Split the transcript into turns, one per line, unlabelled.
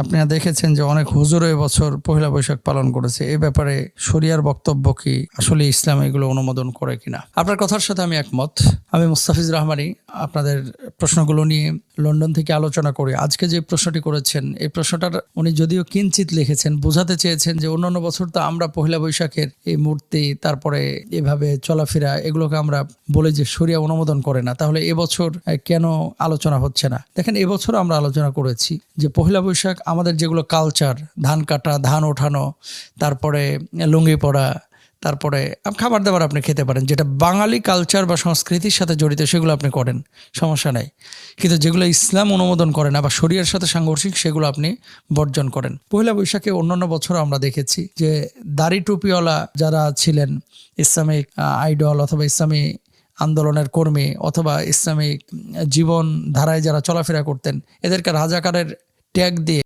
আপনারা দেখেছেন যে অনেক হুজুর এবছর পহেলা বৈশাখ পালন করেছে। এ ব্যাপারে শরিয়ার বক্তব্য কি, আসলে ইসলাম এগুলো অনুমোদন করে কিনা? আপনার কথার সাথে আমি একমত। আমি মুস্তাফিজ রহমানী আপনাদের প্রশ্নগুলো নিয়ে লন্ডন থেকে আলোচনা করি। আজকে যে প্রশ্নটি করেছেন, এই প্রশ্নটার উনি যদিও কিঞ্চিত লিখেছেন, বোঝাতে চেয়েছেন যে অন্যান্য বছর তো আমরা পহেলা বৈশাখের এই মূর্তি, তারপরে এভাবে চলাফেরা, এগুলোকে আমরা বলে যে শরিয়া অনুমোদন করে না, তাহলে এবছর কেন আলোচনা হচ্ছে না? দেখেন, এবছর আমরা আলোচনা করেছি যে পহেলা বৈশাখ আমাদের যেগুলো কালচার, ধান কাটা, ধান ওঠানো, তারপরে লুঙ্গি পরা, তারপরে খাবার দাবার আপনি খেতে পারেন, যেটা বাঙালি কালচার বা সংস্কৃতির সাথে জড়িত, সেগুলো আপনি করেন, সমস্যা নাই। কিন্তু যেগুলো ইসলাম অনুমোদন করে না বা শরিয়ার সাথে সাংঘর্ষিক, সেগুলো আপনি বর্জন করেন। পহেলা বৈশাখে অন্যান্য বছর আমরা দেখেছি যে দাড়ি টুপিওয়ালা যারা ছিলেন, ইসলামিক আইডল অথবা ইসলামী আন্দোলনের কর্মী অথবা ইসলামিক জীবন ধারায় যারা চলাফেরা করতেন, এদেরকে রাজাকারের ট্যাগ দিয়ে